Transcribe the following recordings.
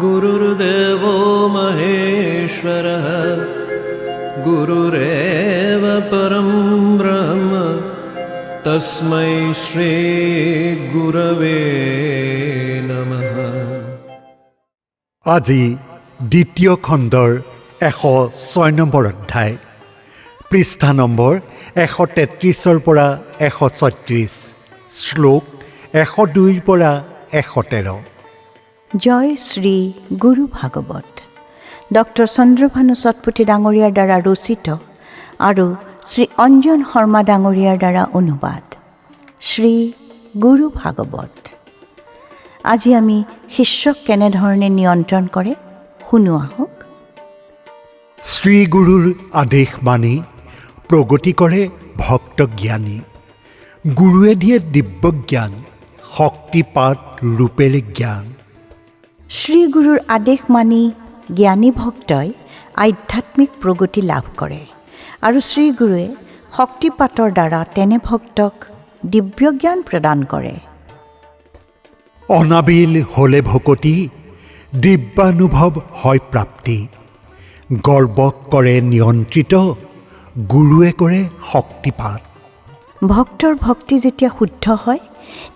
गुरुर्देवो महेश्वरः गुरुरेव परं ब्रह्म तस्मै श्री गुरवे नमः। আজি দ্বিতীয় খণ্ডৰ 106 নম্বৰ অধ্যায়, পৃষ্ঠা নম্বৰ 133 পৰা 136, শ্লোক 102 পৰা 113। জয় শ্ৰী গুৰু ভাগৱত। ডক্টৰ চন্দ্ৰভানু সতপতি ডাঙৰীয়াৰ দ্বাৰা ৰচিত আৰু শ্ৰী অঞ্জন শৰ্মা ডাঙৰীয়াৰ দ্বাৰা অনুবাদ। শ্ৰী গুৰু ভাগৱত। আজি আমি শিষ্যক কেনেধৰণে নিয়ন্ত্ৰণ কৰে শুনো আহক। শ্ৰী গুৰুৰ আদেশ মানি প্ৰগতি কৰে ভক্ত জ্ঞানী। গুৰুৱে দিয়ে দিব্য জ্ঞান, শক্তিপাত ৰূপেৰে জ্ঞান। শ্ৰী গুৰুৰ আদেশ মানি জ্ঞানী ভক্তই আধ্যাত্মিক প্ৰগতি লাভ কৰে আৰু শ্ৰী গুৰুৱে শক্তিপাতৰ দ্বাৰা তেনে ভক্তক দিব্য জ্ঞান প্ৰদান কৰে। অনাবিল হ'লে ভকতি, দিব্যানুভৱ হয় প্ৰাপ্তি। গৰ্বক কৰে নিয়ন্ত্ৰিত, গুৰুৱে কৰে শক্তিপাত। ভক্তৰ ভক্তি যেতিয়া শুদ্ধ হয়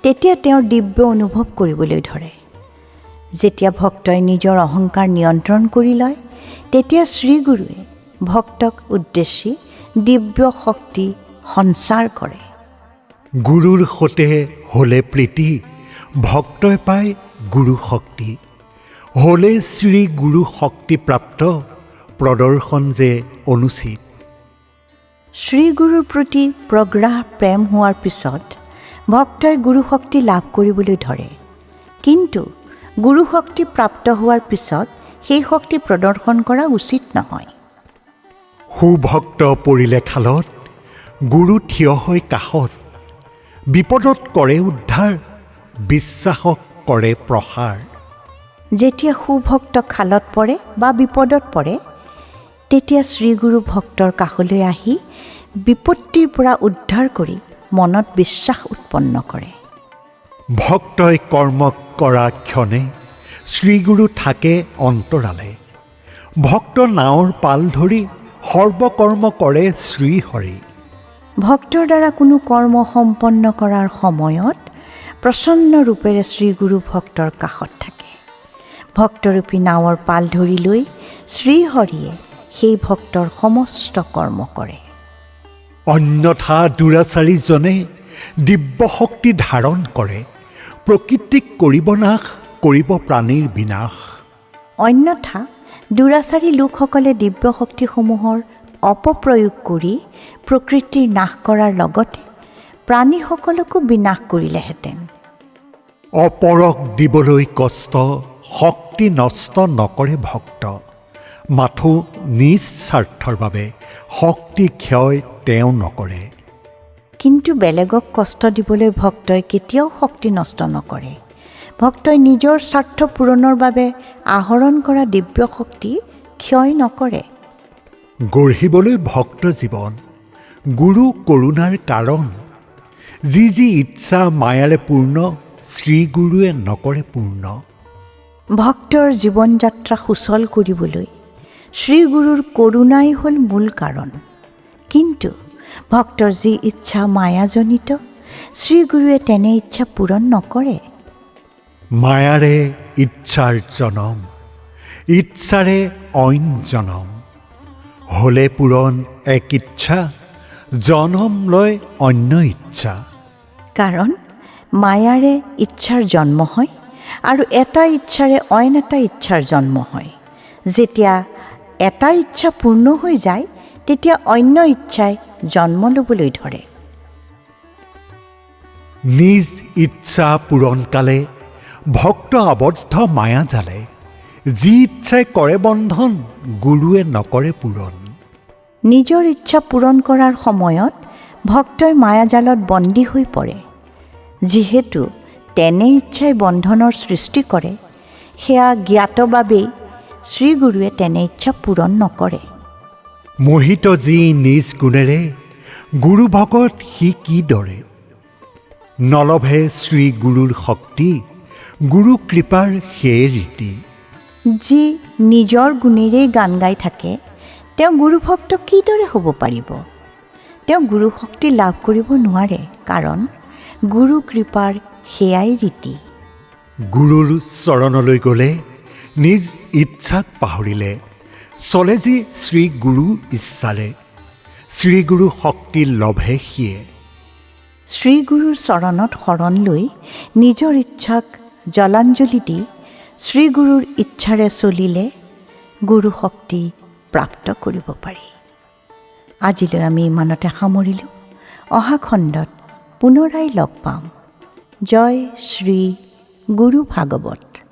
তেতিয়া তেওঁৰ দিব্য অনুভৱ কৰিবলৈ ধৰে। যেতিয়া ভক্তই নিজৰ অহংকাৰ নিয়ন্ত্ৰণ কৰি লয় তেতিয়া শ্ৰীগুৰুৱে ভক্তক উদ্দেশ্যি দিব্য শক্তি সঞ্চাৰ কৰে। গুৰুৰ সতে হ'লে প্ৰীতি, ভক্তই পায় গুৰু শক্তি। হ'লে শ্ৰী গুৰু শক্তিপ্ৰাপ্ত, প্ৰদৰ্শন যে অনুচিত। শ্ৰীগুৰুৰ প্ৰতি প্ৰগ্ৰাহ প্ৰেম হোৱাৰ পিছত ভক্তই গুৰু শক্তি লাভ কৰিবলৈ ধৰে, কিন্তু গুৰু শক্তি প্ৰাপ্ত হোৱাৰ পিছত সেই শক্তি প্ৰদৰ্শন কৰা উচিত নহয়। সুভক্ত পৰিলে খালত, গুৰু থিয় হয় কাষত। বিপদত কৰে উদ্ধাৰ, বিশ্বাসক কৰে প্ৰসাৰ। যেতিয়া সুভক্ত খালত পৰে বা বিপদত পৰে তেতিয়া শ্ৰীগুৰু ভক্তৰ কাষলৈ আহি বিপত্তিৰ পৰা উদ্ধাৰ কৰি মনত বিশ্বাস উৎপন্ন কৰে। ভক্তই কৰ্ম কৰা ক্ষণে শ্ৰীগুৰু থাকে অন্তৰালে। ভক্ত নাৱৰ পাল ধৰি সৰ্বকৰ্ম কৰে শ্ৰীহৰি। ভক্তৰ দ্বাৰা কোনো কৰ্ম সম্পন্ন কৰাৰ সময়ত প্ৰসন্ন ৰূপেৰে শ্ৰীগুৰু ভক্তৰ কাষত থাকে। ভক্তৰূপী নাৱৰ পাল ধৰি লৈ শ্ৰীহৰিয়ে সেই ভক্তৰ সমস্ত কৰ্ম কৰে। অন্যথা দুৰাচাৰীজনে দিব্য শক্তি ধাৰণ কৰে, প্ৰকৃতিক কৰিব নাশ, কৰিব প্ৰাণীৰ বিনাশ। অন্যথা দুৰাচাৰী লোকসকলে দিব্য শক্তিসমূহৰ অপপ্ৰয়োগ কৰি প্ৰকৃতিৰ নাশ কৰাৰ লগতে প্ৰাণীসকলকো বিনাশ কৰিলেহেঁতেন। অপৰক দিবলৈ কষ্ট, শক্তি নষ্ট নকৰে ভক্ত। মাথো নিজ স্বাৰ্থৰ বাবে শক্তি ক্ষয় তেওঁ নকৰে। কিন্তু বেলেগক কষ্ট দিবলৈ ভক্তই কেতিয়াও শক্তি নষ্ট নকৰে। ভক্তই নিজৰ স্বাৰ্থ পূৰণৰ বাবে আহৰণ কৰা দিব্য শক্তি ক্ষয় নকৰে। গঢ়িবলৈ ভক্ত জীৱন গুৰু কৰোণাৰ কাৰণ। যি যি ইচ্ছা মায়াৰে পূৰ্ণ, শ্ৰীগুৰুৱে নকৰে পূৰ্ণ। ভক্তৰ জীৱন যাত্ৰা সুচল কৰিবলৈ শ্ৰীগুৰুৰ কৰোণাই হ'ল মূল কাৰণ। কিন্তু ভক্তৰ যি ইচ্ছা মায়াজনিত, শ্ৰীগুৰুৱে তেনে ইচ্ছা পূৰণ নকৰে। মায়াৰে ইচ্ছাৰ জনম, ইচ্ছাৰে অইন জনম। হ'লে পূৰণ এক ইচ্ছা, জনম লয় অন্য ইচ্ছা। কাৰণ মায়াৰে ইচ্ছাৰ জন্ম হয় আৰু এটা ইচ্ছাৰে অইন এটা ইচ্ছাৰ জন্ম হয়। যেতিয়া এটা ইচ্ছা পূৰ্ণ হৈ যায় তেতিয়া অন্য ইচ্ছাই জন্ম ল'বলৈ ধৰে। নিজ ইচ্ছা পূৰণকালে ভক্ত আবদ্ধ মায়া জালে। যি ইচ্ছাই কৰে বন্ধন, গুৰুৱে নকৰে পূৰণ। নিজৰ ইচ্ছা পূৰণ কৰাৰ সময়ত ভক্তই মায়াজালত বন্দী হৈ পৰে। যিহেতু তেনে ইচ্ছাই বন্ধনৰ সৃষ্টি কৰে, সেয়া জ্ঞাতভাৱেই শ্ৰীগুৰুৱে তেনে ইচ্ছা পূৰণ নকৰে। মোহিত যি নিজ গুণেৰে, গুৰু ভকত সি কি দৰে। নলভে শ্ৰী গুৰুৰ শক্তি, গুৰু কৃপাৰ সেই ৰীতি। যি নিজৰ গুণেৰেই গান গাই থাকে তেওঁ গুৰুভক্ত কিদৰে হ'ব পাৰিব? তেওঁ গুৰুশক্তি লাভ কৰিব নোৱাৰে, কাৰণ গুৰু কৃপাৰ সেয়াই ৰীতি। গুৰুৰ চৰণলৈ গ'লে নিজ ইচ্ছাক পাহৰিলে, চলে যি শ্ৰী গুৰু ইচ্ছাৰে, শ্ৰীগুৰু শক্তি লভে সিয়ে। শ্ৰীগুৰুৰ চৰণত শৰণ লৈ নিজৰ ইচ্ছাক জলাঞ্জলি দি শ্ৰীগুৰুৰ ইচ্ছাৰে চলিলে গুৰু শক্তি প্ৰাপ্ত কৰিব পাৰি। আজিলৈ আমি ইমানতে সামৰিলোঁ। অহা খণ্ডত পুনৰাই লগ পাম। জয় শ্ৰী গুৰু ভাগৱত।